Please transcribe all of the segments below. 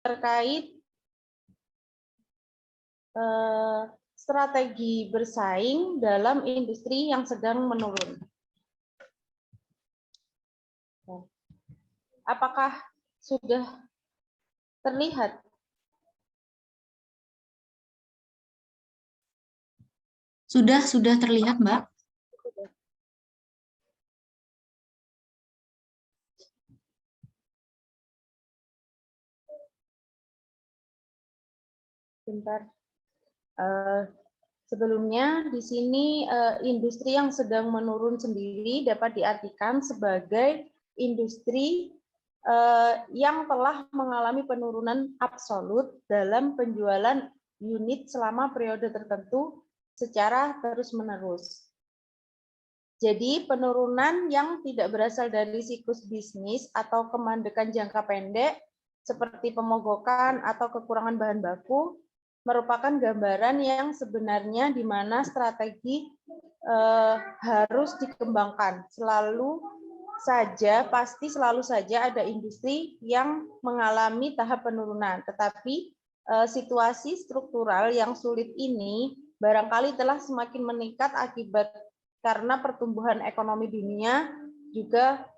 terkait strategi bersaing dalam industri yang sedang menurun. Apakah sudah terlihat? Sudah terlihat, Mbak. Bentar. Sebelumnya di sini industri yang sedang menurun sendiri dapat diartikan sebagai industri yang telah mengalami penurunan absolut dalam penjualan unit selama periode tertentu secara terus-menerus. Jadi penurunan yang tidak berasal dari siklus bisnis atau kemandekan jangka pendek seperti pemogokan atau kekurangan bahan baku merupakan gambaran yang sebenarnya di mana strategi harus dikembangkan. Pasti selalu saja ada industri yang mengalami tahap penurunan, tetapi situasi struktural yang sulit ini barangkali telah semakin meningkat akibat karena pertumbuhan ekonomi dunia, juga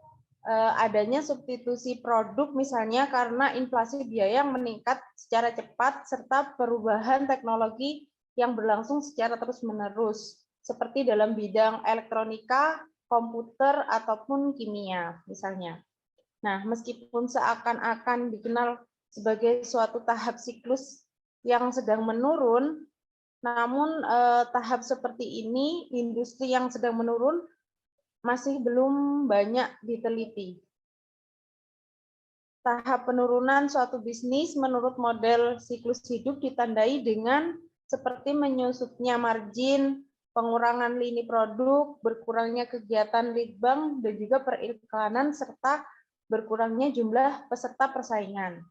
adanya substitusi produk misalnya karena inflasi biaya yang meningkat secara cepat serta perubahan teknologi yang berlangsung secara terus-menerus seperti dalam bidang elektronika, komputer ataupun kimia misalnya. Nah, meskipun seakan-akan dikenal sebagai suatu tahap siklus yang sedang menurun, namun tahap seperti ini industri yang sedang menurun masih belum banyak diteliti. Tahap penurunan suatu bisnis menurut model siklus hidup ditandai dengan seperti menyusutnya margin, pengurangan lini produk, berkurangnya kegiatan lead bank, dan juga periklanan, serta berkurangnya jumlah peserta persaingan.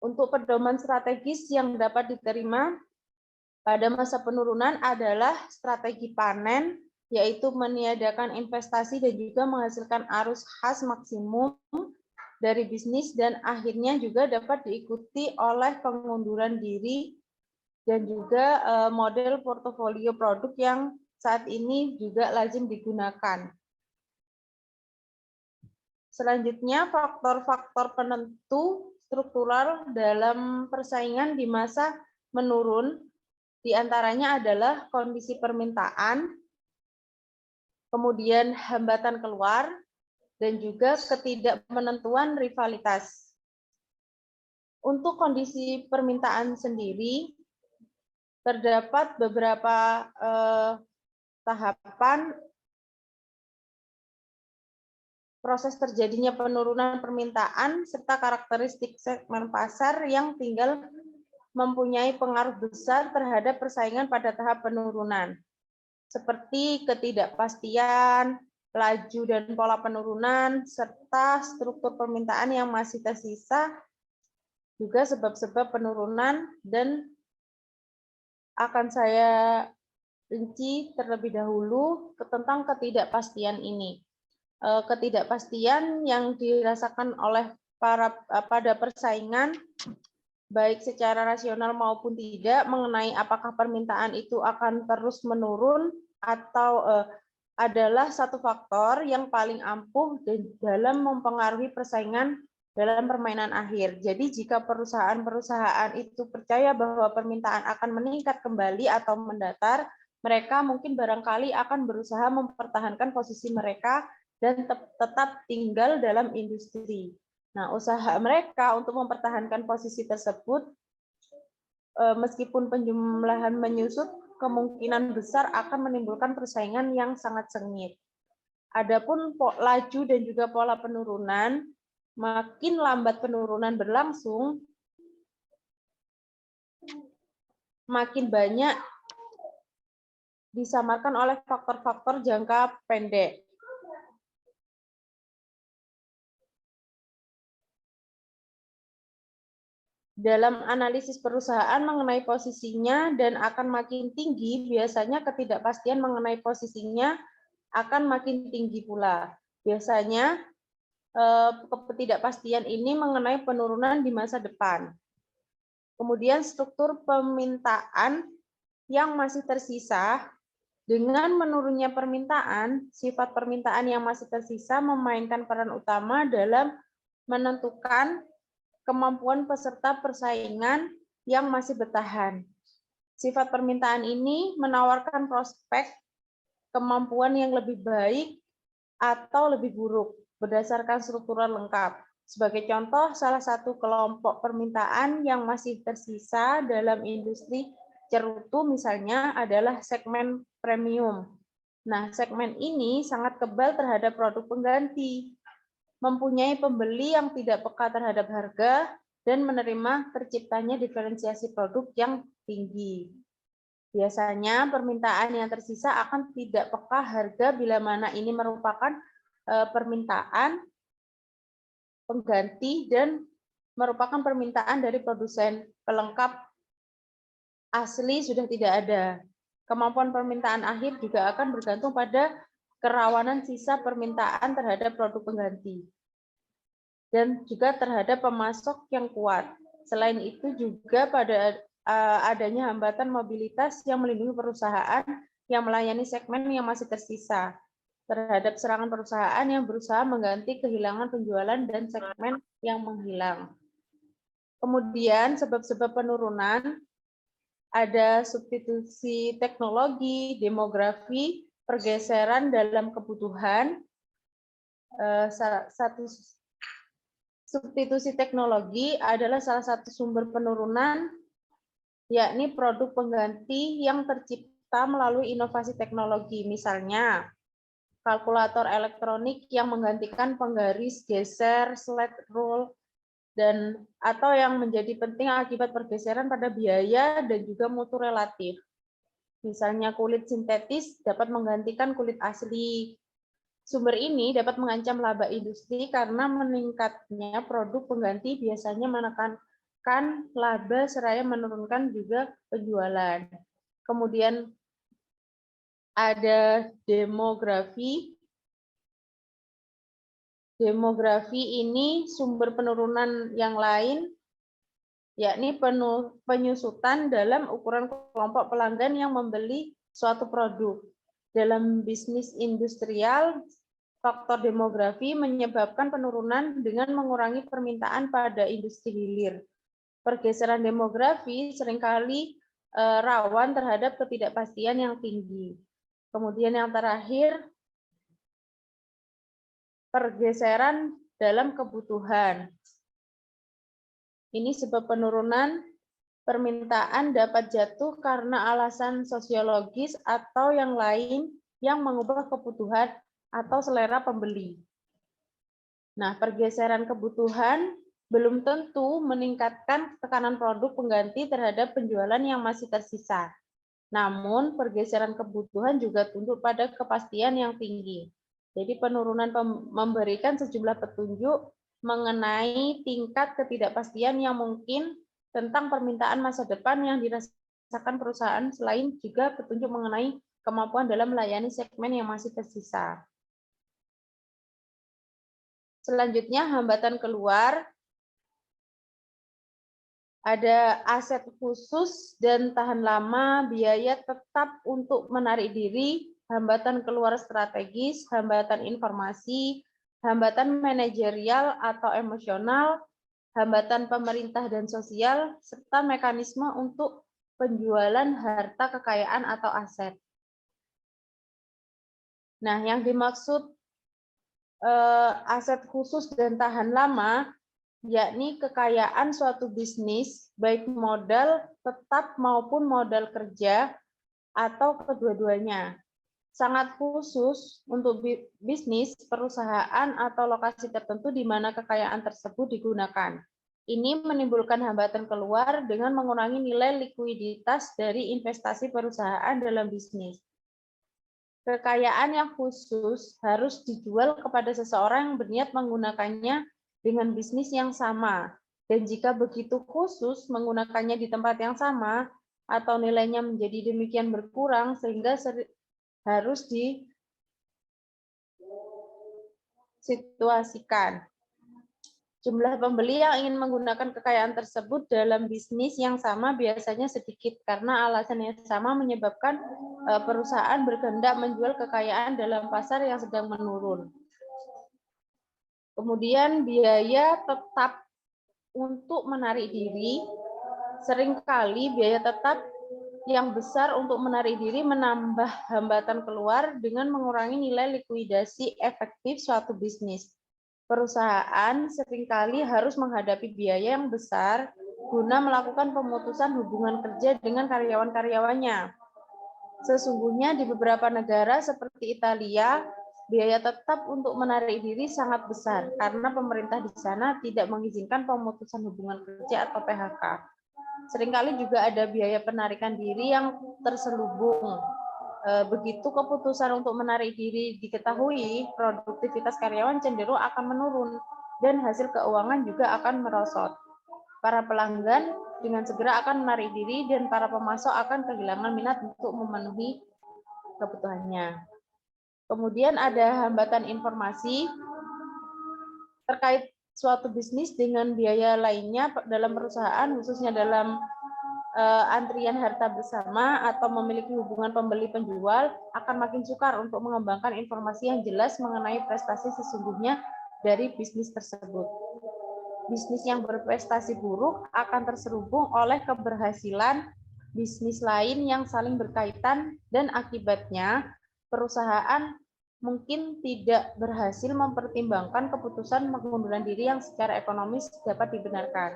Untuk pedoman strategis yang dapat diterima pada masa penurunan adalah strategi panen, yaitu meniadakan investasi dan juga menghasilkan arus khas maksimum dari bisnis dan akhirnya juga dapat diikuti oleh pengunduran diri dan juga model portofolio produk yang saat ini juga lazim digunakan. Selanjutnya, faktor-faktor penentu struktural dalam persaingan di masa menurun diantaranya adalah kondisi permintaan, kemudian hambatan keluar, dan juga ketidakmenentuan rivalitas. Untuk kondisi permintaan sendiri, terdapat beberapa tahapan proses terjadinya penurunan permintaan serta karakteristik segmen pasar yang tinggal mempunyai pengaruh besar terhadap persaingan pada tahap penurunan, seperti ketidakpastian, laju dan pola penurunan, serta struktur permintaan yang masih tersisa, juga sebab-sebab penurunan, dan akan saya rinci terlebih dahulu tentang ketidakpastian ini. Ketidakpastian yang dirasakan oleh pada persaingan, baik secara rasional maupun tidak, mengenai apakah permintaan itu akan terus menurun atau adalah satu faktor yang paling ampuh dalam mempengaruhi persaingan dalam permainan akhir. Jadi jika perusahaan-perusahaan itu percaya bahwa permintaan akan meningkat kembali atau mendatar, mereka mungkin barangkali akan berusaha mempertahankan posisi mereka dan tetap tinggal dalam industri. Nah, usaha mereka untuk mempertahankan posisi tersebut, meskipun penjumlahan menyusut, kemungkinan besar akan menimbulkan persaingan yang sangat sengit. Adapun laju dan juga pola penurunan, makin lambat penurunan berlangsung, makin banyak disamarkan oleh faktor-faktor jangka pendek. Dalam analisis perusahaan mengenai posisinya dan akan makin tinggi, biasanya ketidakpastian mengenai posisinya akan makin tinggi pula. Biasanya ketidakpastian ini mengenai penurunan di masa depan. Kemudian struktur permintaan yang masih tersisa. Dengan menurunnya permintaan, sifat permintaan yang masih tersisa memainkan peran utama dalam menentukan kemampuan peserta persaingan yang masih bertahan. Sifat permintaan ini menawarkan prospek kemampuan yang lebih baik atau lebih buruk berdasarkan struktural lengkap. Sebagai contoh, salah satu kelompok permintaan yang masih tersisa dalam industri cerutu misalnya adalah segmen premium. Nah, segmen ini sangat kebal terhadap produk pengganti, mempunyai pembeli yang tidak peka terhadap harga, dan menerima terciptanya diferensiasi produk yang tinggi. Biasanya permintaan yang tersisa akan tidak peka harga bila mana ini merupakan permintaan pengganti dan merupakan permintaan dari produsen pelengkap asli sudah tidak ada. Kemampuan permintaan akhir juga akan bergantung pada kerawanan sisa permintaan terhadap produk pengganti dan juga terhadap pemasok yang kuat. Selain itu juga pada adanya hambatan mobilitas yang melindungi perusahaan yang melayani segmen yang masih tersisa terhadap serangan perusahaan yang berusaha mengganti kehilangan penjualan dan segmen yang menghilang. Kemudian sebab-sebab penurunan ada substitusi teknologi, demografi, pergeseran dalam kebutuhan. Satu substitusi teknologi adalah salah satu sumber penurunan, yakni produk pengganti yang tercipta melalui inovasi teknologi. Misalnya, kalkulator elektronik yang menggantikan penggaris, geser, slide rule, dan atau yang menjadi penting akibat pergeseran pada biaya dan juga mutu relatif. Misalnya kulit sintetis dapat menggantikan kulit asli. Sumber ini dapat mengancam laba industri karena meningkatnya produk pengganti biasanya menekankan laba seraya menurunkan juga penjualan. Kemudian ada demografi. Demografi ini sumber penurunan yang lain, yakni penyusutan dalam ukuran kelompok pelanggan yang membeli suatu produk. Dalam bisnis industrial, faktor demografi menyebabkan penurunan dengan mengurangi permintaan pada industri hilir. Pergeseran demografi seringkali rawan terhadap ketidakpastian yang tinggi. Kemudian yang terakhir, pergeseran dalam kebutuhan. Ini sebab penurunan permintaan dapat jatuh karena alasan sosiologis atau yang lain yang mengubah kebutuhan atau selera pembeli. Nah, pergeseran kebutuhan belum tentu meningkatkan tekanan produk pengganti terhadap penjualan yang masih tersisa. Namun, pergeseran kebutuhan juga tunduk pada kepastian yang tinggi. Jadi, penurunan memberikan sejumlah petunjuk mengenai tingkat ketidakpastian yang mungkin tentang permintaan masa depan yang dirasakan perusahaan, selain juga petunjuk mengenai kemampuan dalam melayani segmen yang masih tersisa. Selanjutnya, hambatan keluar. Ada aset khusus dan tahan lama, biaya tetap untuk menarik diri, hambatan keluar strategis, hambatan informasi, hambatan manajerial atau emosional, hambatan pemerintah dan sosial, serta mekanisme untuk penjualan harta kekayaan atau aset. Nah, yang dimaksud aset khusus dan tahan lama, yakni kekayaan suatu bisnis, baik modal tetap maupun modal kerja, atau kedua-duanya. Sangat khusus untuk bisnis, perusahaan, atau lokasi tertentu di mana kekayaan tersebut digunakan. Ini menimbulkan hambatan keluar dengan mengurangi nilai likuiditas dari investasi perusahaan dalam bisnis. Kekayaan yang khusus harus dijual kepada seseorang yang berniat menggunakannya dengan bisnis yang sama. Dan jika begitu khusus menggunakannya di tempat yang sama, atau nilainya menjadi demikian berkurang sehingga harus situasikan. Jumlah pembeli yang ingin menggunakan kekayaan tersebut dalam bisnis yang sama biasanya sedikit karena alasan yang sama menyebabkan perusahaan berkehendak menjual kekayaan dalam pasar yang sedang menurun. Kemudian biaya tetap untuk menarik diri, seringkali biaya tetap yang besar untuk menarik diri menambah hambatan keluar dengan mengurangi nilai likuidasi efektif suatu bisnis. Perusahaan seringkali harus menghadapi biaya yang besar guna melakukan pemutusan hubungan kerja dengan karyawan-karyawannya. Sesungguhnya di beberapa negara seperti Italia, biaya tetap untuk menarik diri sangat besar karena pemerintah di sana tidak mengizinkan pemutusan hubungan kerja atau PHK. Seringkali juga ada biaya penarikan diri yang terselubung. Begitu keputusan untuk menarik diri diketahui, produktivitas karyawan cenderung akan menurun dan hasil keuangan juga akan merosot. Para pelanggan dengan segera akan menarik diri dan para pemasok akan kehilangan minat untuk memenuhi kebutuhannya. Kemudian ada hambatan informasi terkait suatu bisnis dengan biaya lainnya dalam perusahaan, khususnya dalam antrian harta bersama atau memiliki hubungan pembeli penjual, akan makin sukar untuk mengembangkan informasi yang jelas mengenai prestasi sesungguhnya dari bisnis tersebut. Bisnis yang berprestasi buruk akan terselubung oleh keberhasilan bisnis lain yang saling berkaitan dan akibatnya perusahaan mungkin tidak berhasil mempertimbangkan keputusan pengunduran diri yang secara ekonomis dapat dibenarkan.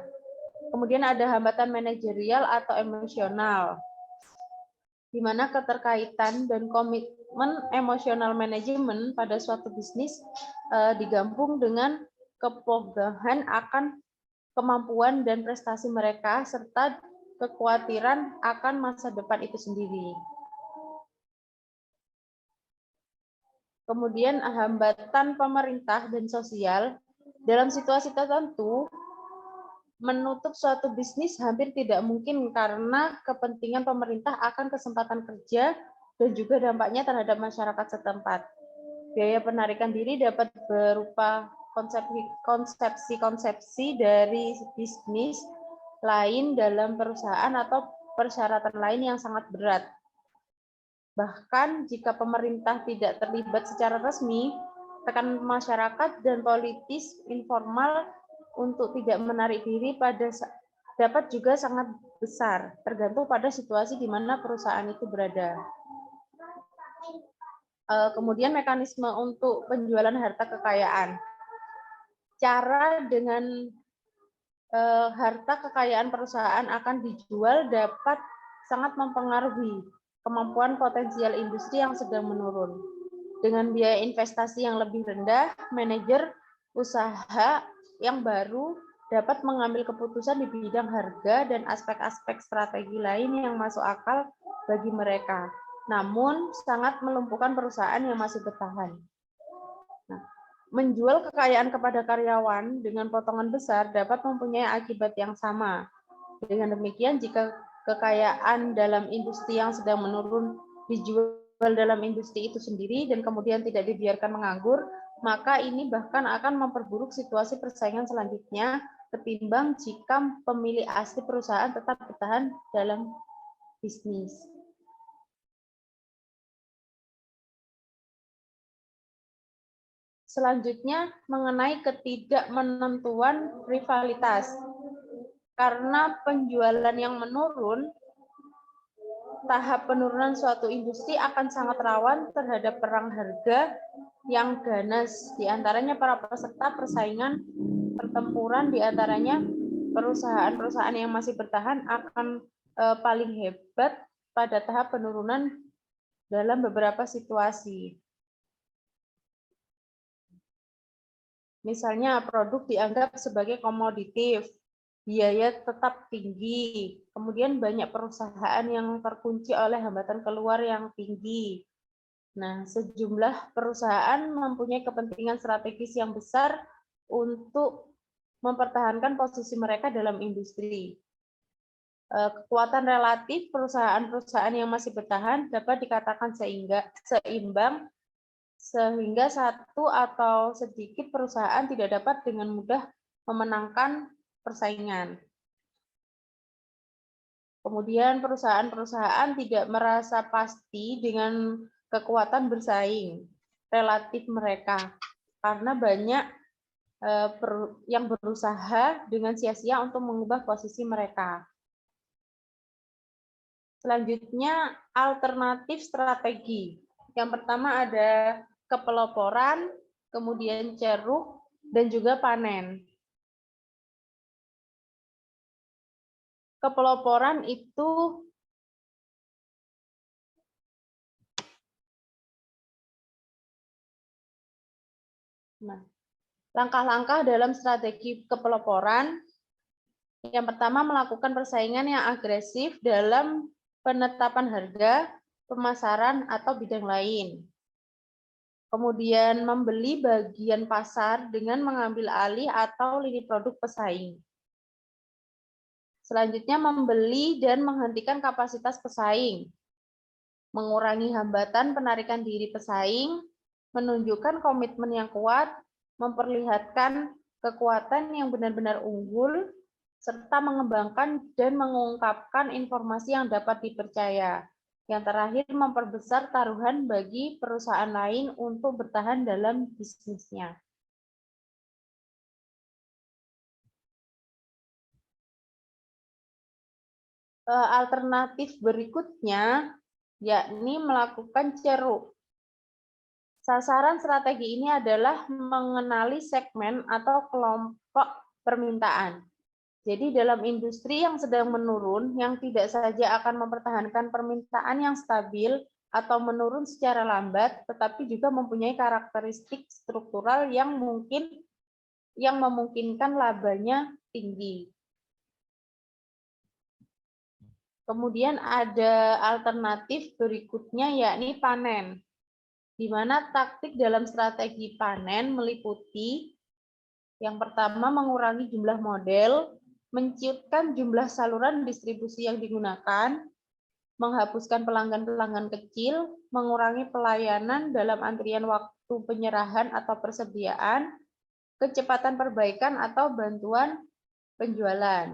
Kemudian ada hambatan manajerial atau emosional, di mana keterkaitan dan komitmen emosional manajemen pada suatu bisnis digabung dengan kepegahan akan kemampuan dan prestasi mereka, serta kekhawatiran akan masa depan itu sendiri. Kemudian hambatan pemerintah dan sosial, dalam situasi tertentu, menutup suatu bisnis hampir tidak mungkin karena kepentingan pemerintah akan kesempatan kerja dan juga dampaknya terhadap masyarakat setempat. Biaya penarikan diri dapat berupa konsepsi-konsepsi dari bisnis lain dalam perusahaan atau persyaratan lain yang sangat berat. Bahkan jika pemerintah tidak terlibat secara resmi, tekanan masyarakat dan politis informal untuk tidak menarik diri dapat juga sangat besar, tergantung pada situasi di mana perusahaan itu berada. Kemudian mekanisme untuk penjualan harta kekayaan. Cara dengan harta kekayaan perusahaan akan dijual dapat sangat mempengaruhi kemampuan potensial industri yang sedang menurun. Dengan biaya investasi yang lebih rendah, manajer usaha yang baru dapat mengambil keputusan di bidang harga dan aspek-aspek strategi lain yang masuk akal bagi mereka, namun sangat melumpuhkan perusahaan yang masih bertahan. Nah, menjual kekayaan kepada karyawan dengan potongan besar dapat mempunyai akibat yang sama. Dengan demikian, jika kekayaan dalam industri yang sedang menurun dijual dalam industri itu sendiri dan kemudian tidak dibiarkan menganggur, maka ini bahkan akan memperburuk situasi persaingan selanjutnya ketimbang jika pemilik asli perusahaan tetap bertahan dalam bisnis. Selanjutnya mengenai ketidakmenentuan rivalitas. Karena penjualan yang menurun, tahap penurunan suatu industri akan sangat rawan terhadap perang harga yang ganas. Di antaranya para peserta persaingan pertempuran, di antaranya perusahaan-perusahaan yang masih bertahan akan paling hebat pada tahap penurunan dalam beberapa situasi. Misalnya produk dianggap sebagai komoditif, biaya tetap tinggi, kemudian banyak perusahaan yang terkunci oleh hambatan keluar yang tinggi. Nah, sejumlah perusahaan mempunyai kepentingan strategis yang besar untuk mempertahankan posisi mereka dalam industri. Kekuatan relatif perusahaan-perusahaan yang masih bertahan dapat dikatakan seimbang sehingga satu atau sedikit perusahaan tidak dapat dengan mudah memenangkan persaingan. Kemudian perusahaan-perusahaan tidak merasa pasti dengan kekuatan bersaing relatif mereka, karena banyak yang berusaha dengan sia-sia untuk mengubah posisi mereka. Selanjutnya, alternatif strategi. Yang pertama ada kepeloporan, kemudian ceruk, dan juga panen. Kepeloporan itu langkah-langkah dalam strategi kepeloporan. Yang pertama, melakukan persaingan yang agresif dalam penetapan harga, pemasaran, atau bidang lain. Kemudian membeli bagian pasar dengan mengambil alih atau lini produk pesaing. Selanjutnya, membeli dan menghentikan kapasitas pesaing, mengurangi hambatan penarikan diri pesaing, menunjukkan komitmen yang kuat, memperlihatkan kekuatan yang benar-benar unggul, serta mengembangkan dan mengungkapkan informasi yang dapat dipercaya. Yang terakhir, memperbesar taruhan bagi perusahaan lain untuk bertahan dalam bisnisnya. Alternatif berikutnya yakni melakukan ceruk. Sasaran strategi ini adalah mengenali segmen atau kelompok permintaan. Jadi dalam industri yang sedang menurun, yang tidak saja akan mempertahankan permintaan yang stabil atau menurun secara lambat, tetapi juga mempunyai karakteristik struktural yang memungkinkan labanya tinggi. Kemudian ada alternatif berikutnya yakni panen, di mana taktik dalam strategi panen meliputi yang pertama mengurangi jumlah model, menciutkan jumlah saluran distribusi yang digunakan, menghapuskan pelanggan-pelanggan kecil, mengurangi pelayanan dalam antrian waktu penyerahan atau persediaan, kecepatan perbaikan atau bantuan penjualan.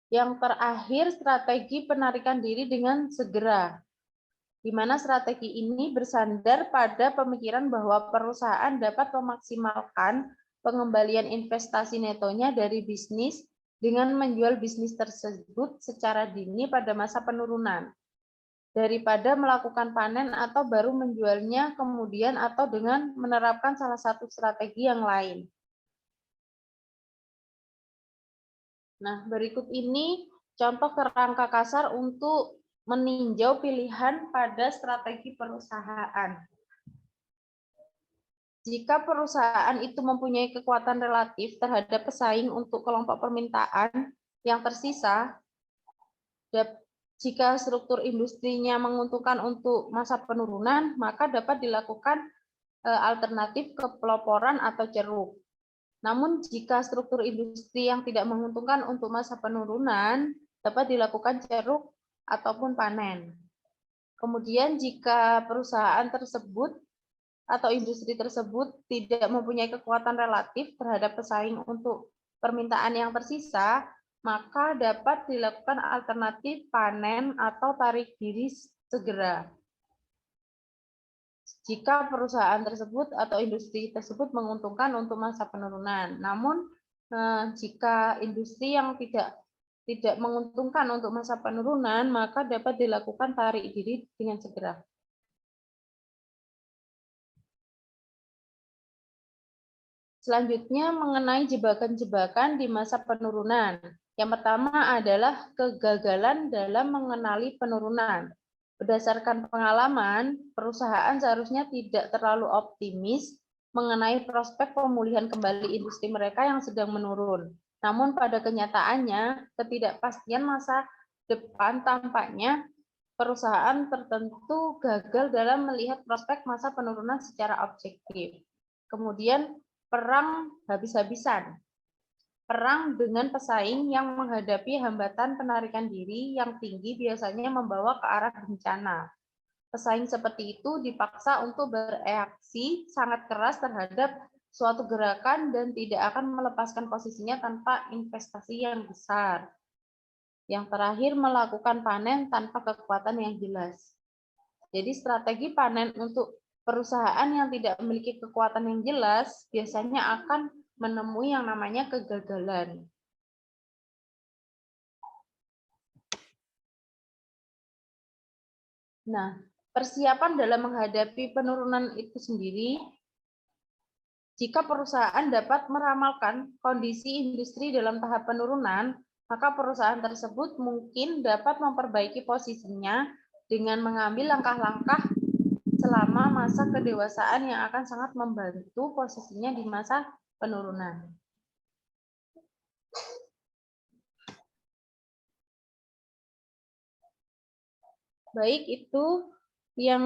Yang terakhir, strategi penarikan diri dengan segera, di mana strategi ini bersandar pada pemikiran bahwa perusahaan dapat memaksimalkan pengembalian investasi netonya dari bisnis dengan menjual bisnis tersebut secara dini pada masa penurunan, daripada melakukan panen atau baru menjualnya kemudian atau dengan menerapkan salah satu strategi yang lain. Nah, berikut ini contoh kerangka kasar untuk meninjau pilihan pada strategi perusahaan. Jika perusahaan itu mempunyai kekuatan relatif terhadap pesaing untuk kelompok permintaan yang tersisa, jika struktur industrinya menguntungkan untuk masa penurunan, maka dapat dilakukan alternatif kepeloporan atau ceruk. Namun jika struktur industri yang tidak menguntungkan untuk masa penurunan, dapat dilakukan ceruk ataupun panen. Kemudian jika perusahaan tersebut atau industri tersebut tidak mempunyai kekuatan relatif terhadap pesaing untuk permintaan yang tersisa, maka dapat dilakukan alternatif panen atau tarik diri segera. Jika perusahaan tersebut atau industri tersebut menguntungkan untuk masa penurunan. Namun jika industri yang tidak menguntungkan untuk masa penurunan, maka dapat dilakukan tarik diri dengan segera. Selanjutnya mengenai jebakan-jebakan di masa penurunan. Yang pertama adalah kegagalan dalam mengenali penurunan. Berdasarkan pengalaman, perusahaan seharusnya tidak terlalu optimis mengenai prospek pemulihan kembali industri mereka yang sedang menurun. Namun pada kenyataannya, ketidakpastian masa depan tampaknya perusahaan tertentu gagal dalam melihat prospek masa penurunan secara objektif. Kemudian perang habis-habisan. perang dengan pesaing yang menghadapi hambatan penarikan diri yang tinggi biasanya membawa ke arah bencana. Pesaing seperti itu dipaksa untuk bereaksi sangat keras terhadap suatu gerakan dan tidak akan melepaskan posisinya tanpa investasi yang besar. Yang terakhir, melakukan panen tanpa kekuatan yang jelas. Jadi strategi panen untuk perusahaan yang tidak memiliki kekuatan yang jelas biasanya akan menemui yang namanya kegagalan. Nah, persiapan dalam menghadapi penurunan itu sendiri, jika perusahaan dapat meramalkan kondisi industri dalam tahap penurunan, maka perusahaan tersebut mungkin dapat memperbaiki posisinya dengan mengambil langkah-langkah selama masa kedewasaan yang akan sangat membantu posisinya di masa penurunan. Baik, itu yang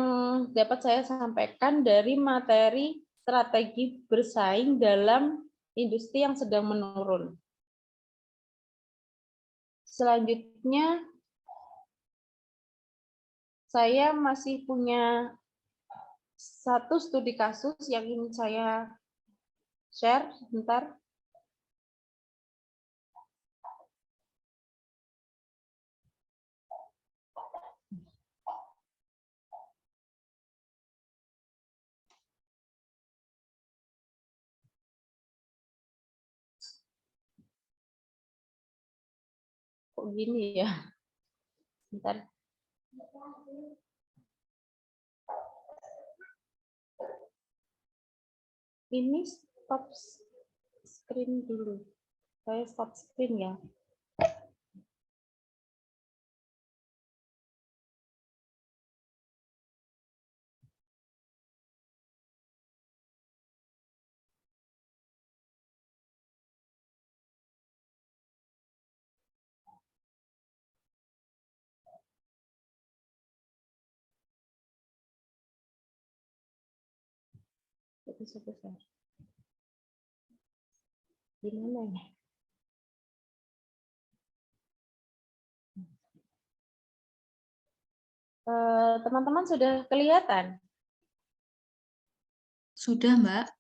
dapat saya sampaikan dari materi strategi bersaing dalam industri yang sedang menurun. Selanjutnya, saya masih punya satu studi kasus yang ingin saya share sebentar. Kok gini ya? Sebentar. Ini stop screen dulu. Saya stop screen ya. Sebesar. Gimana ya? Teman-teman sudah kelihatan? Sudah, Mbak.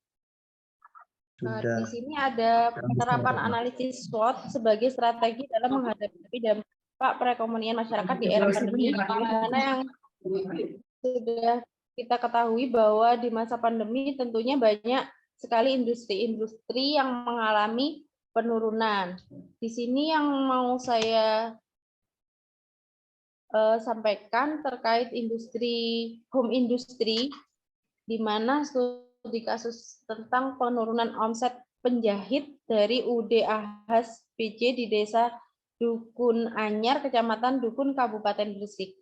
Di sini ada penerapan analisis SWOT sebagai strategi dalam menghadapi dampak perekonomian masyarakat di era pandemi, mana yang sudah kita ketahui bahwa di masa pandemi tentunya banyak sekali industri-industri yang mengalami penurunan. Di sini yang mau saya sampaikan terkait home industry, di mana studi kasus tentang penurunan omset penjahit dari UD Ahas BC di Desa Dukun Anyar, Kecamatan Dukun, Kabupaten Gresik.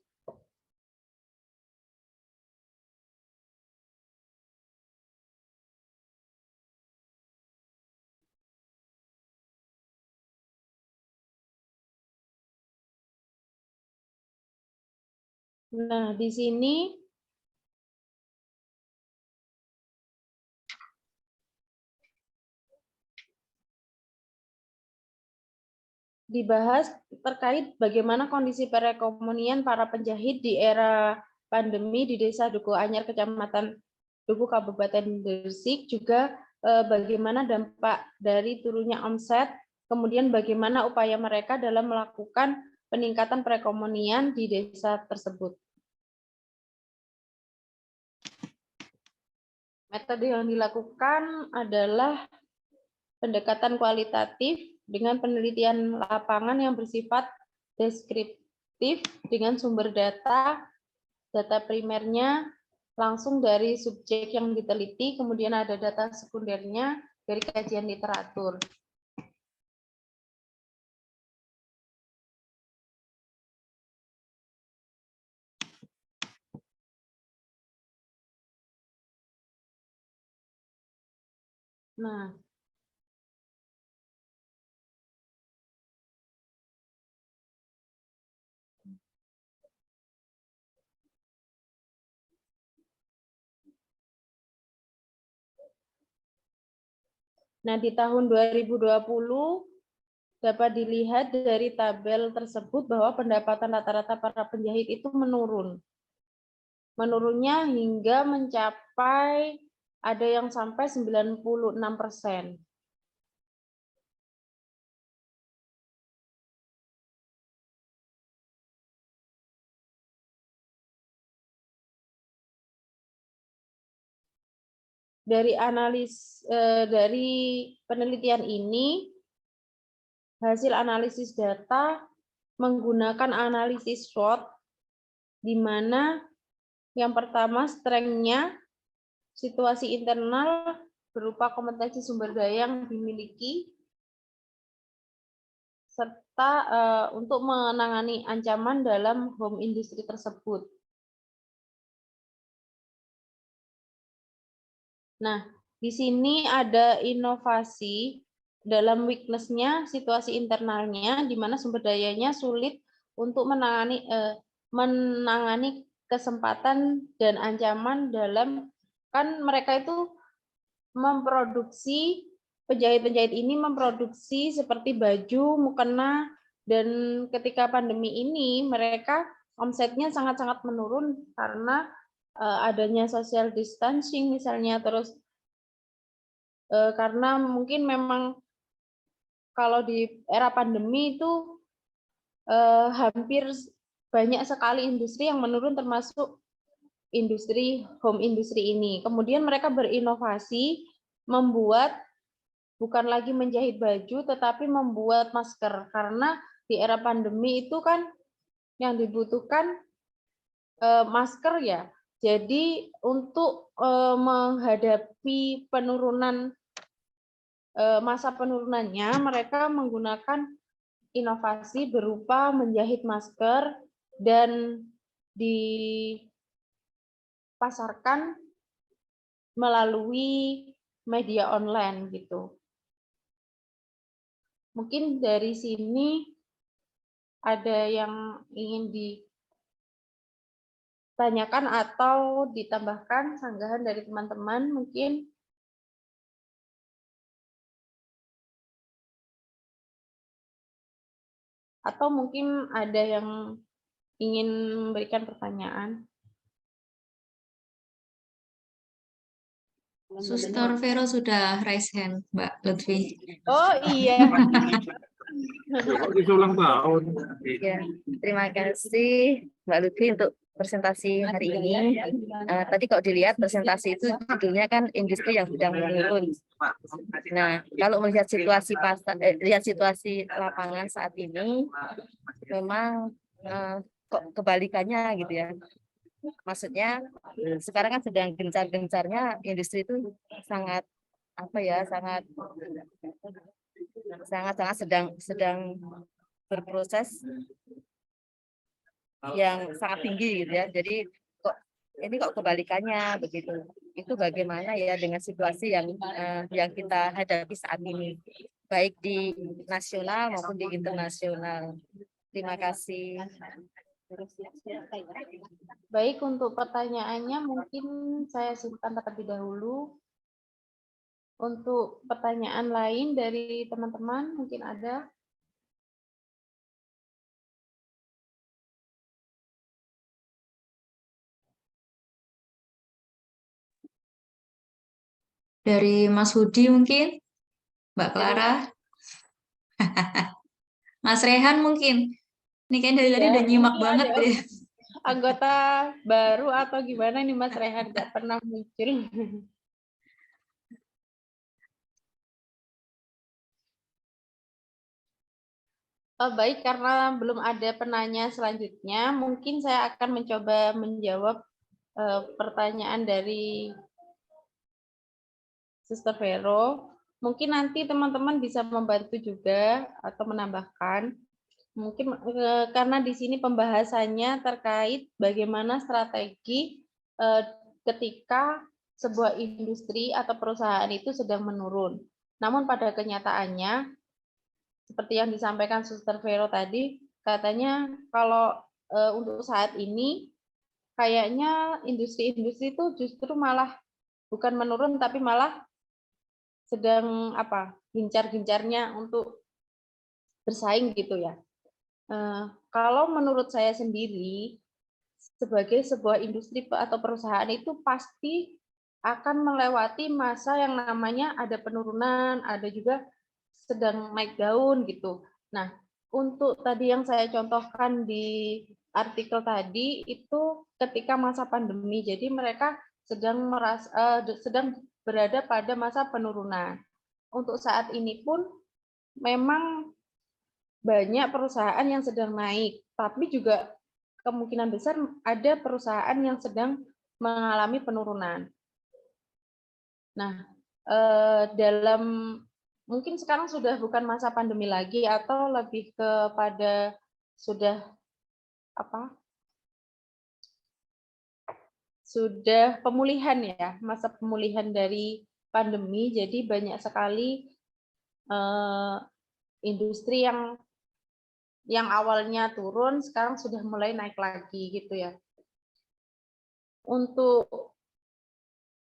Nah, di sini dibahas terkait bagaimana kondisi perekonomian para penjahit di era pandemi di Desa Duku Anyar, Kecamatan Duku, Kabupaten Gresik, juga bagaimana dampak dari turunnya omset, kemudian bagaimana upaya mereka dalam melakukan peningkatan perekonomian di desa tersebut. Metode yang dilakukan adalah pendekatan kualitatif dengan penelitian lapangan yang bersifat deskriptif dengan sumber data primernya langsung dari subjek yang diteliti, kemudian ada data sekundernya dari kajian literatur. Nah, di tahun 2020 dapat dilihat dari tabel tersebut bahwa pendapatan rata-rata para penjahit itu menurun. Menurunnya hingga mencapai ada yang sampai 96%. Dari penelitian ini, hasil analisis data menggunakan analisis SWOT, di mana yang pertama strength-nya situasi internal berupa kompetensi sumber daya yang dimiliki, serta untuk menangani ancaman dalam home industry tersebut. Nah, di sini ada inovasi dalam weakness-nya, situasi internalnya, di mana sumber dayanya sulit untuk menangani kesempatan dan ancaman dalam, kan mereka itu memproduksi, penjahit-penjahit ini memproduksi seperti baju, mukena, dan ketika pandemi ini mereka omsetnya sangat-sangat menurun karena adanya social distancing misalnya, terus karena mungkin memang kalau di era pandemi itu hampir banyak sekali industri yang menurun, termasuk industri home industry ini. Kemudian mereka berinovasi membuat bukan lagi menjahit baju tetapi membuat masker, karena di era pandemi itu kan yang dibutuhkan masker ya. Jadi untuk menghadapi penurunan masa penurunannya, mereka menggunakan inovasi berupa menjahit masker dan dipasarkan melalui media online gitu. Mungkin dari sini ada yang ingin ditanyakan atau ditambahkan sanggahan dari teman-teman mungkin. Atau mungkin ada yang ingin memberikan pertanyaan. Suster Vero sudah raise hand, Mbak Lutfi. Oh iya. Ulang tahun. Ya, terima kasih Mbak Lutfi untuk presentasi hari ini. Tadi kalau dilihat presentasi itu judulnya kan industri yang sedang menurun. Nah, kalau melihat situasi lihat situasi lapangan saat ini, memang kok kebalikannya gitu ya. Maksudnya sekarang kan sedang gencar-gencarnya industri itu sangat sedang berproses yang sangat tinggi gitu ya. Jadi kok kebalikannya begitu. Itu bagaimana ya dengan situasi yang kita hadapi saat ini, baik di nasional maupun di internasional. Terima kasih. Baik, untuk pertanyaannya mungkin saya simpan terlebih dahulu. Untuk pertanyaan lain dari teman-teman mungkin ada. Dari Mas Hudi mungkin, Mbak Clara, Mas Rehan mungkin. Ini kayaknya dari tadi udah nyimak banget deh. Anggota baru atau gimana nih Mas Rehan, nggak pernah muncul. Oh, baik, karena belum ada penanya selanjutnya, mungkin saya akan mencoba menjawab pertanyaan dari Sister Vero. Mungkin nanti teman-teman bisa membantu juga atau menambahkan. Mungkin karena di sini pembahasannya terkait bagaimana strategi ketika sebuah industri atau perusahaan itu sedang menurun. Namun pada kenyataannya, seperti yang disampaikan Suster Vero tadi, katanya kalau untuk saat ini kayaknya industri-industri itu justru malah bukan menurun tapi malah sedang gencar-gencarnya untuk bersaing gitu ya. Kalau menurut saya sendiri, sebagai sebuah industri atau perusahaan itu pasti akan melewati masa yang namanya ada penurunan, ada juga sedang naik daun gitu. Nah, untuk tadi yang saya contohkan di artikel tadi itu ketika masa pandemi, jadi mereka sedang berada pada masa penurunan. Untuk saat ini pun memang banyak perusahaan yang sedang naik, tapi juga kemungkinan besar ada perusahaan yang sedang mengalami penurunan. Nah, dalam mungkin sekarang sudah bukan masa pandemi lagi atau lebih kepada sudah apa? Sudah pemulihan ya, masa pemulihan dari pandemi. Jadi banyak sekali industri yang awalnya turun sekarang sudah mulai naik lagi gitu ya. Untuk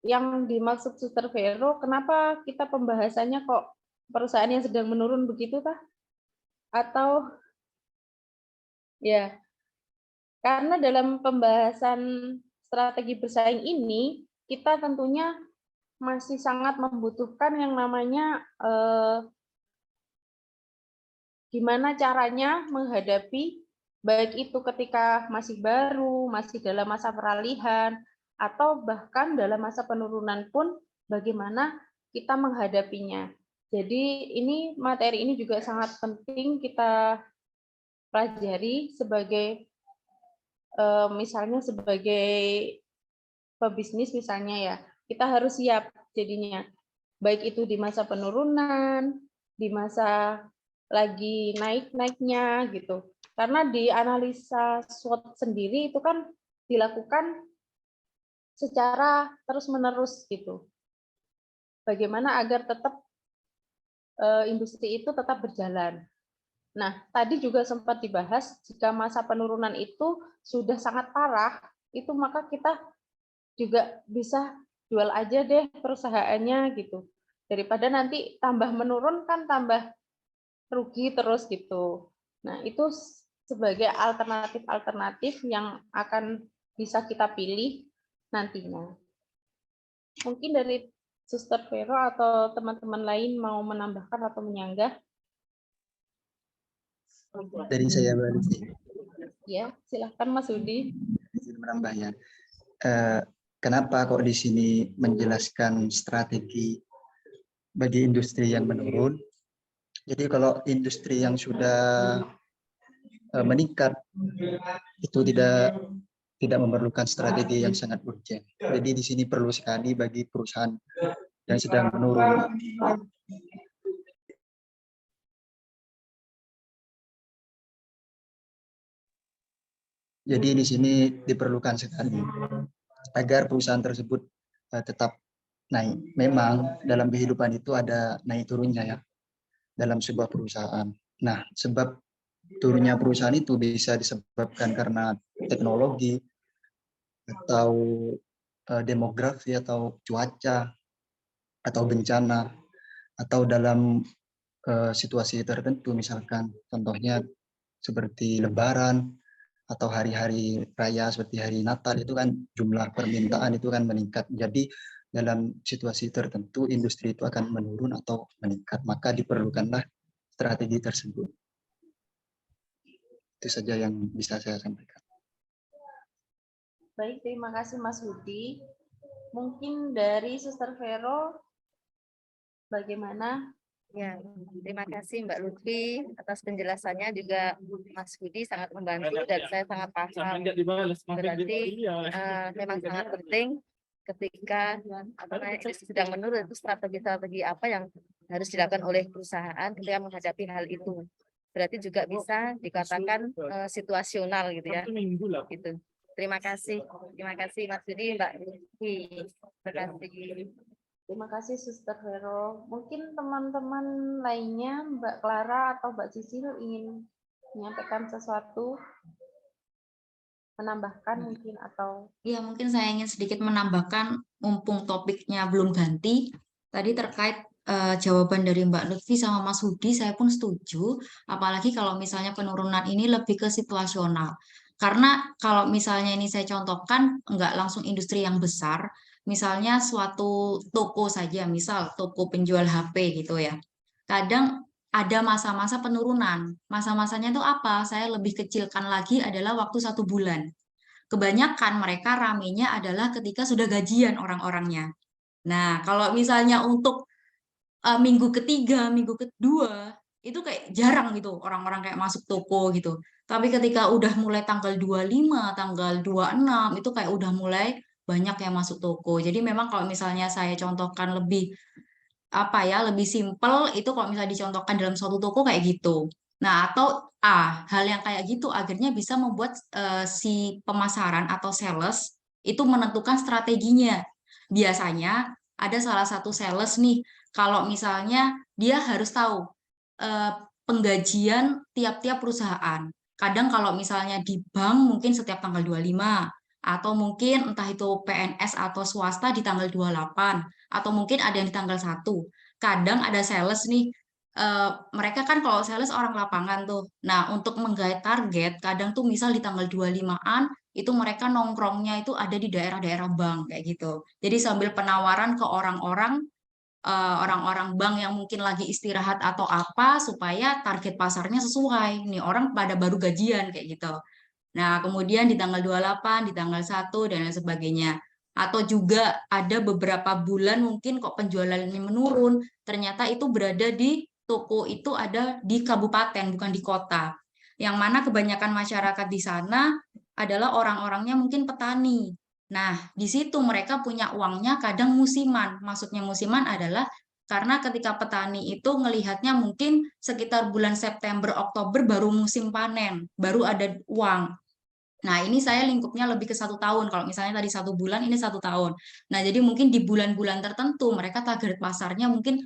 yang dimaksud Suster Vero, kenapa kita pembahasannya kok perusahaan yang sedang menurun begitu, Tah? Atau ya, karena dalam pembahasan strategi bersaing ini, kita tentunya masih sangat membutuhkan yang namanya gimana caranya menghadapi baik itu ketika masih baru, masih dalam masa peralihan, atau bahkan dalam masa penurunan pun bagaimana kita menghadapinya. Jadi materi ini juga sangat penting kita pelajari sebagai misalnya sebagai pebisnis misalnya ya, kita harus siap jadinya. Baik itu di masa penurunan, di masa lagi naik-naiknya gitu. Karena di analisa SWOT sendiri itu kan dilakukan secara terus-menerus gitu. Bagaimana agar tetap industri itu tetap berjalan. Nah, tadi juga sempat dibahas jika masa penurunan itu sudah sangat parah, itu maka kita juga bisa jual aja deh perusahaannya gitu. Daripada nanti tambah menurun kan tambah rugi terus gitu. Nah, itu sebagai alternatif-alternatif yang akan bisa kita pilih nantinya. Mungkin dari Suster Vero atau teman-teman lain mau menambahkan atau menyanggah? Dari saya berarti. Ya, silahkan Mas Udi. Izin menambah ya. Kenapa kok di sini menjelaskan strategi bagi industri yang menurun? Jadi kalau industri yang sudah meningkat itu tidak memerlukan strategi yang sangat urgent. Jadi di sini perlu sekali bagi perusahaan yang sedang menurun. Jadi di sini diperlukan sekali agar perusahaan tersebut tetap naik. Memang dalam kehidupan itu ada naik turunnya ya dalam sebuah perusahaan. Nah, sebab turunnya perusahaan itu bisa disebabkan karena teknologi atau demografi atau cuaca atau bencana atau dalam situasi tertentu, misalkan contohnya seperti Lebaran atau hari-hari raya seperti hari Natal, itu kan jumlah permintaan itu kan meningkat. Jadi dalam situasi tertentu industri itu akan menurun atau meningkat, maka diperlukanlah strategi tersebut. Itu saja yang bisa saya sampaikan. Baik, terima kasih Mas Budi. Mungkin dari Suster Vero, bagaimana? Ya, terima kasih Mbak Lutfi atas penjelasannya, juga Mas Budi sangat membantu dan saya sangat paham. Berarti memang sangat penting ketika sedang menurun itu strategi-strategi apa yang harus dilakukan oleh perusahaan ketika menghadapi hal itu. Berarti juga bisa dikatakan situasional gitu ya. Gitu. Terima kasih Mas Budi, Mbak Lutfi. Terima kasih. Terima kasih Suster Vero. Mungkin teman-teman lainnya, Mbak Clara atau Mbak Sisil ingin menyampaikan sesuatu, menambahkan mungkin atau... Ya, mungkin saya ingin sedikit menambahkan, mumpung topiknya belum ganti, tadi terkait jawaban dari Mbak Lutfi sama Mas Hudi, saya pun setuju. Apalagi kalau misalnya penurunan ini lebih ke situasional. Karena kalau misalnya ini saya contohkan, nggak langsung industri yang besar, misalnya suatu toko saja, misal toko penjual HP gitu ya. Kadang ada masa-masa penurunan. Masa-masanya itu apa? Saya lebih kecilkan lagi adalah waktu 1 bulan. Kebanyakan mereka ramenya adalah ketika sudah gajian orang-orangnya. Nah, kalau misalnya untuk minggu ketiga, minggu kedua, itu kayak jarang gitu orang-orang kayak masuk toko gitu. Tapi ketika udah mulai tanggal 25, tanggal 26, itu kayak udah mulai banyak yang masuk toko. Jadi memang kalau misalnya saya contohkan lebih apa ya, lebih simpel itu kalau misalnya dicontohkan dalam suatu toko kayak gitu. Nah, atau hal yang kayak gitu akhirnya bisa membuat si pemasaran atau sales itu menentukan strateginya. Biasanya ada salah satu sales nih, kalau misalnya dia harus tahu eh, penggajian tiap-tiap perusahaan. Kadang kalau misalnya di bank mungkin setiap tanggal 25, atau mungkin entah itu PNS atau swasta di tanggal 28, atau mungkin ada yang di tanggal 1. Kadang ada sales nih, mereka kan kalau sales orang lapangan tuh. Nah, untuk menggait target, kadang tuh misal di tanggal 25-an, itu mereka nongkrongnya itu ada di daerah-daerah bank kayak gitu. Jadi sambil penawaran ke orang-orang bank yang mungkin lagi istirahat atau apa supaya target pasarnya sesuai. Nih orang pada baru gajian kayak gitu. Nah, kemudian di tanggal 28, di tanggal 1 dan lain sebagainya. Atau juga ada beberapa bulan mungkin kok penjualannya menurun, ternyata itu berada di toko itu ada di kabupaten, bukan di kota. Yang mana kebanyakan masyarakat di sana adalah orang-orangnya mungkin petani. Nah, di situ mereka punya uangnya kadang musiman. Maksudnya musiman adalah karena ketika petani itu ngelihatnya mungkin sekitar bulan September, Oktober baru musim panen, baru ada uang. Nah, ini saya lingkupnya lebih ke 1 tahun. Kalau misalnya tadi 1 bulan, ini 1 tahun. Nah, jadi mungkin di bulan-bulan tertentu mereka target pasarnya mungkin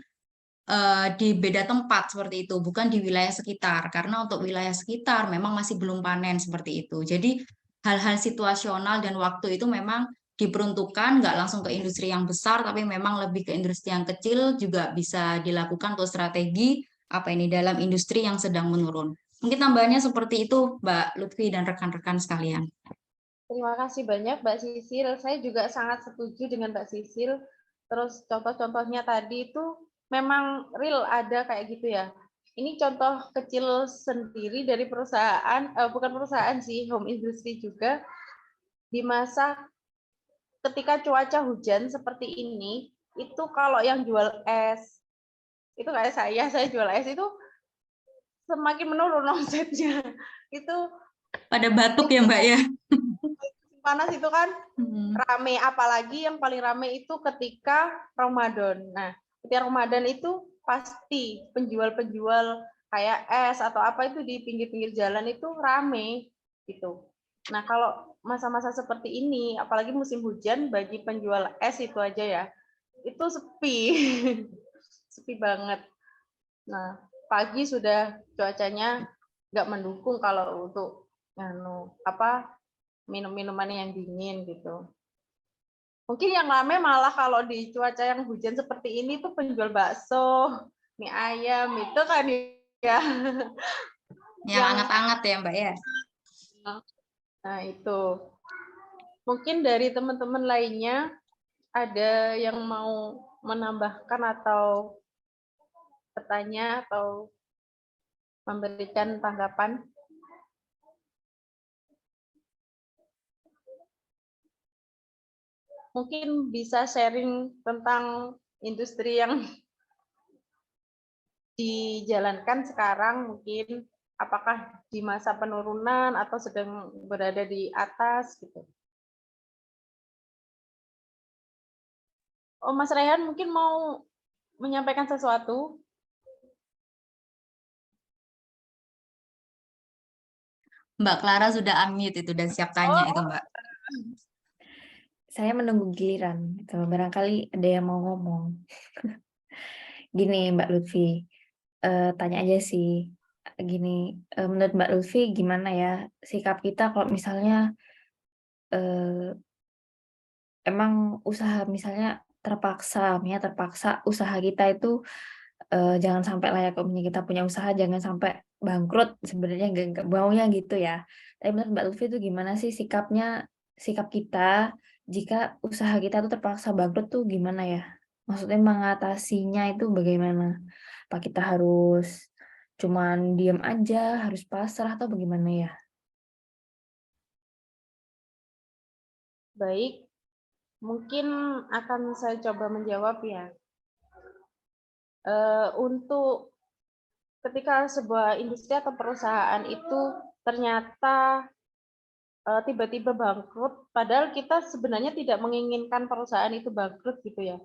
di beda tempat seperti itu, bukan di wilayah sekitar. Karena untuk wilayah sekitar memang masih belum panen seperti itu. Jadi hal-hal situasional dan waktu itu memang diperuntukkan nggak langsung ke industri yang besar, tapi memang lebih ke industri yang kecil juga bisa dilakukan untuk strategi apa ini dalam industri yang sedang menurun. Mungkin tambahannya seperti itu, Mbak Lutfi dan rekan-rekan sekalian. Terima kasih banyak Mbak Sisil. Saya juga sangat setuju dengan Mbak Sisil. Terus contoh-contohnya tadi itu memang real ada kayak gitu ya. Ini contoh kecil sendiri dari perusahaan, bukan perusahaan sih, home industry juga. Di masa ketika cuaca hujan seperti ini, itu kalau yang jual es, itu kayak saya jual es itu semakin menurun omsetnya. Itu Pada batuk ya, Mbak ya. panas itu kan Hmm. rame, apalagi yang paling rame itu ketika Ramadan. Nah, ketika Ramadan itu pasti penjual-penjual kayak es atau apa itu di pinggir-pinggir jalan itu rame gitu. Nah, kalau masa-masa seperti ini, apalagi musim hujan, bagi penjual es itu aja ya, itu sepi, sepi banget. Nah, pagi sudah cuacanya nggak mendukung kalau untuk minum-minuman yang dingin gitu. Mungkin yang rame malah kalau di cuaca yang hujan seperti ini tuh penjual bakso, mie ayam itu kan ya. Yang hangat-hangat ya, Mbak ya. Nah, itu. Mungkin dari teman-teman lainnya ada yang mau menambahkan atau bertanya atau memberikan tanggapan? Mungkin bisa sharing tentang industri yang dijalankan sekarang, mungkin apakah di masa penurunan atau sedang berada di atas gitu. Oh, Mas Rehan mungkin mau menyampaikan sesuatu? Mbak Clara sudah unmute itu dan siap tanya itu, Mbak. Saya menunggu giliran. Gitu. Barangkali ada yang mau ngomong. Gini, Mbak Lutfi, tanya aja sih. Gini, menurut Mbak Lutfi gimana ya sikap kita kalau misalnya emang usaha misalnya terpaksa usaha kita itu jangan sampai layak kita punya usaha, jangan sampai bangkrut, sebenarnya nggak maunya gitu ya. Tapi menurut Mbak Lutfi itu gimana sih sikap kita jika usaha kita tuh terpaksa bangkrut tuh gimana ya? Maksudnya mengatasinya itu bagaimana? Apa kita harus cuman diam aja, harus pasrah atau bagaimana ya? Baik, mungkin akan saya coba menjawab ya. Untuk ketika sebuah industri atau perusahaan itu ternyata tiba-tiba bangkrut, padahal kita sebenarnya tidak menginginkan perusahaan itu bangkrut gitu ya.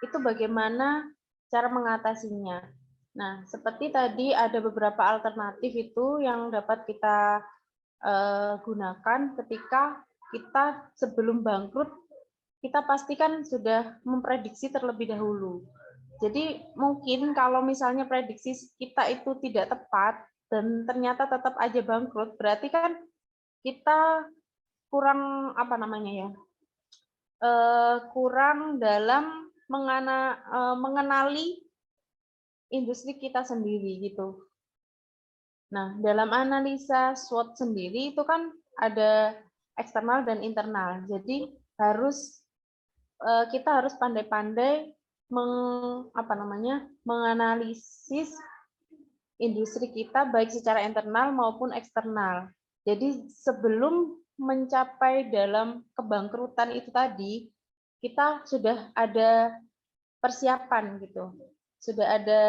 Itu bagaimana cara mengatasinya. Nah, seperti tadi ada beberapa alternatif itu yang dapat kita gunakan ketika kita sebelum bangkrut, kita pastikan sudah memprediksi terlebih dahulu. Jadi mungkin kalau misalnya prediksi kita itu tidak tepat dan ternyata tetap aja bangkrut, berarti kan kita kurang apa namanya ya, kurang dalam mengenali industri kita sendiri gitu. Nah, dalam analisa SWOT sendiri itu kan ada eksternal dan internal. Jadi kita harus pandai-pandai menganalisis industri kita baik secara internal maupun eksternal. Jadi sebelum mencapai dalam kebangkrutan itu tadi, kita sudah ada persiapan gitu. Sudah ada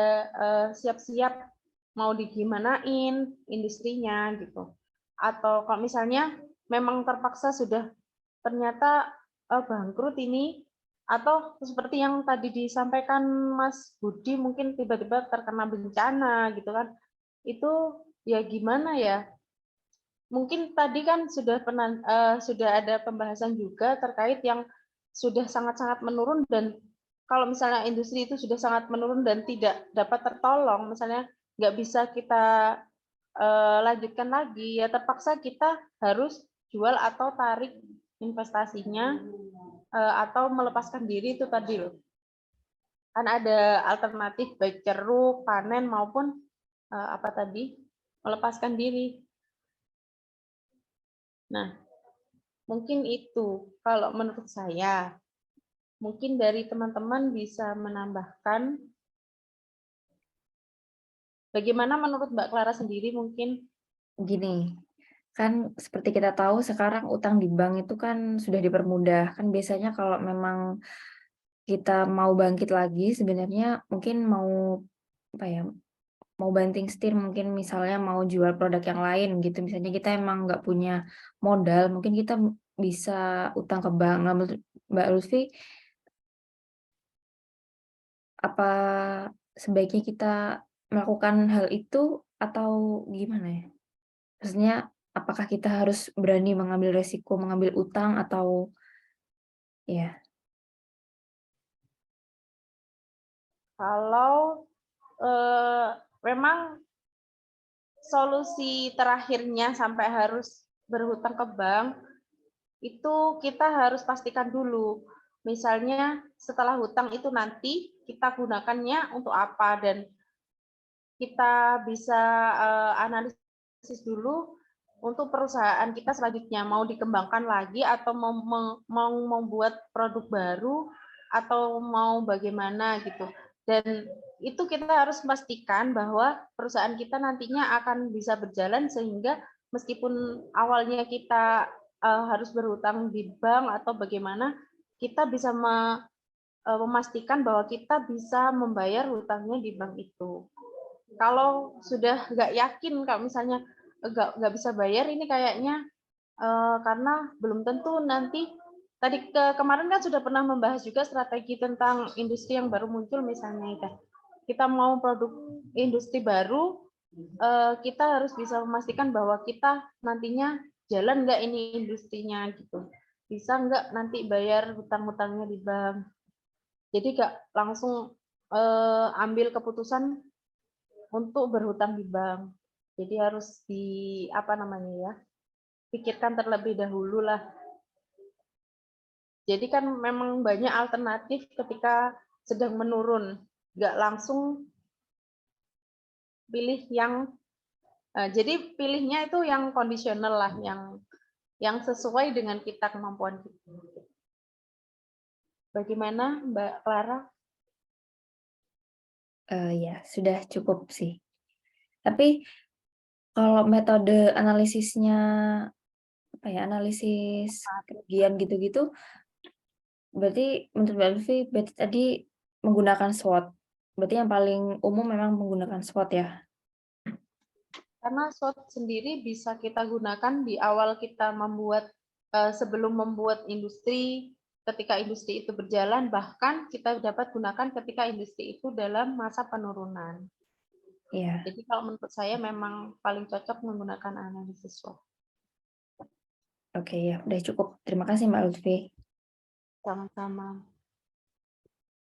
siap-siap mau digimanain industrinya gitu. Atau kalau misalnya memang terpaksa sudah ternyata bangkrut ini, atau seperti yang tadi disampaikan Mas Budi, mungkin tiba-tiba terkena bencana gitu kan, itu ya gimana ya, mungkin tadi kan sudah ada pembahasan juga terkait yang sudah sangat-sangat menurun, dan kalau misalnya industri itu sudah sangat menurun dan tidak dapat tertolong, misalnya nggak bisa kita lanjutkan lagi, ya terpaksa kita harus jual atau tarik investasinya, atau melepaskan diri itu tadi loh. Kan ada alternatif baik ceruk, panen maupun melepaskan diri. Nah, mungkin itu kalau menurut saya. Mungkin dari teman-teman bisa menambahkan bagaimana menurut Mbak Clara sendiri mungkin. Gini, kan seperti kita tahu sekarang utang di bank itu kan sudah dipermudah. Kan biasanya kalau memang kita mau bangkit lagi, sebenarnya mungkin mau banting setir, mungkin misalnya mau jual produk yang lain gitu. Misalnya kita emang nggak punya modal, mungkin kita bisa utang ke bank. Nah, menurut Mbak Lutfi, apa sebaiknya kita melakukan hal itu atau gimana ya? Maksudnya, apakah kita harus berani mengambil resiko, mengambil utang atau ya? Kalau memang solusi terakhirnya sampai harus berhutang ke bank, itu kita harus pastikan dulu. Misalnya setelah hutang itu nanti kita gunakannya untuk apa, dan kita bisa analisis dulu untuk perusahaan kita selanjutnya mau dikembangkan lagi atau mau membuat produk baru atau mau bagaimana gitu. Dan itu kita harus memastikan bahwa perusahaan kita nantinya akan bisa berjalan, sehingga meskipun awalnya kita harus berhutang di bank atau bagaimana, kita bisa memastikan bahwa kita bisa membayar hutangnya di bank itu. Kalau sudah nggak yakin, kalau misalnya nggak bisa bayar, ini kayaknya karena belum tentu nanti. Tadi kemarin kan sudah pernah membahas juga strategi tentang industri yang baru muncul, misalnya kita mau produk industri baru, kita harus bisa memastikan bahwa kita nantinya jalan nggak ini industrinya gitu, bisa nggak nanti bayar hutang-hutangnya di bank. Jadi nggak langsung ambil keputusan untuk berhutang di bank. Jadi harus pikirkan terlebih dahulu lah. Jadi kan memang banyak alternatif ketika sedang menurun, nggak langsung pilih yang jadi pilihnya itu yang kondisional lah, yang sesuai dengan kita, kemampuan kita. Bagaimana Mbak Clara? Ya, sudah cukup sih. Tapi kalau metode analisisnya apa ya, analisis kerugian gitu-gitu, berarti menurut Mbak Lutfi berarti tadi menggunakan SWOT. Berarti yang paling umum memang menggunakan SWOT ya. Karena SWOT sendiri bisa kita gunakan di awal kita membuat, sebelum membuat industri, ketika industri itu berjalan, bahkan kita dapat gunakan ketika industri itu dalam masa penurunan. Iya. Jadi kalau menurut saya memang paling cocok menggunakan analisis SWOT. Oke ya, udah cukup. Terima kasih Mbak Lutfi. Sama-sama.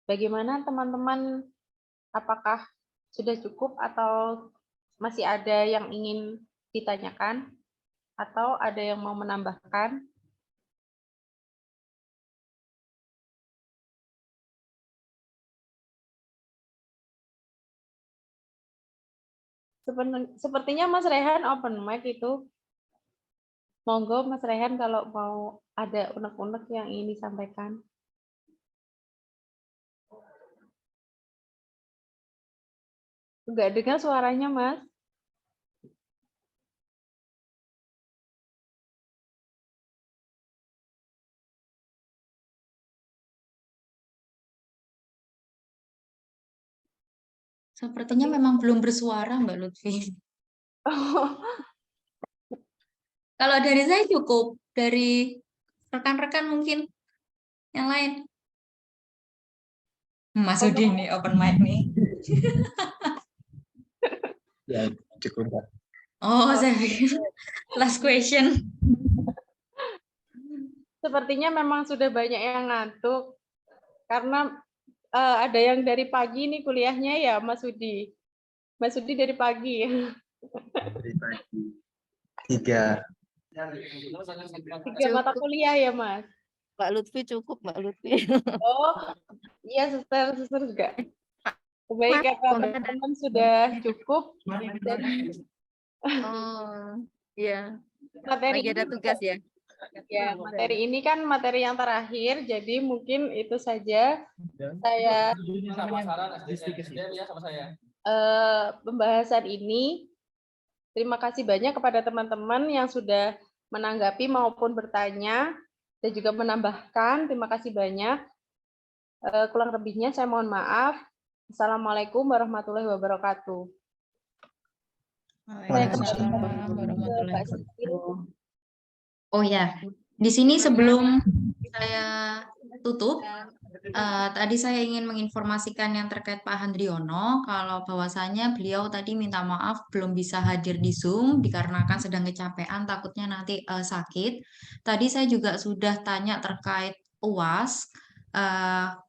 Bagaimana teman-teman? Apakah sudah cukup atau masih ada yang ingin ditanyakan? Atau ada yang mau menambahkan? Sepertinya Mas Rehan open mic itu. Monggo Mas Rehan kalau mau ada unek-unek yang ingin disampaikan. Enggak dengar suaranya, Mas. Sepertinya memang belum bersuara Mbak Lutfi. Kalau dari saya cukup, dari rekan-rekan mungkin yang lain. Mas Udi nih open mic nih. Ya, cukup Mbak. Oh, saya pikir last question. Sepertinya memang sudah banyak yang ngantuk karena ada yang dari pagi nih kuliahnya ya, Mas Udi. Mas Udi dari pagi. Dari pagi 3. 3 mata kuliah ya, Mas. Mbak Lutfi cukup, Mbak Lutfi. Oh, iya suster juga. Baik, karena teman-teman sudah cukup. Oh, iya. Materi Lagi ada ini tugas ya. ya, materi ini kan materi yang terakhir, jadi mungkin itu saja saya pembahasan ini. Terima kasih banyak kepada teman-teman yang sudah menanggapi maupun bertanya dan juga menambahkan. Terima kasih banyak. Kurang lebihnya saya mohon maaf. Assalamualaikum warahmatullahi wabarakatuh. Waalaikumsalam warahmatullahi wabarakatuh. Oh ya, di sini sebelum saya tutup, tadi saya ingin menginformasikan yang terkait Pak Handriono, kalau bahwasannya beliau tadi minta maaf belum bisa hadir di Zoom dikarenakan sedang kecapean, takutnya nanti sakit. Tadi saya juga sudah tanya terkait UAS,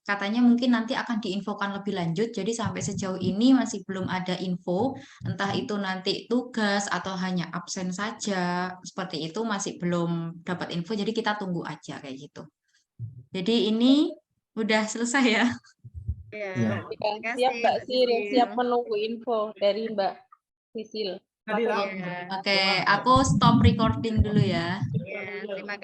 katanya mungkin nanti akan diinfokan lebih lanjut, jadi sampai sejauh ini masih belum ada info, entah itu nanti tugas atau hanya absen saja, seperti itu masih belum dapat info, jadi kita tunggu aja kayak gitu. Jadi ini udah selesai ya. Iya. Siap Mbak Sil, siap menunggu info dari Mbak Sisil. Oke, aku stop recording dulu ya. Iya, terima kasih.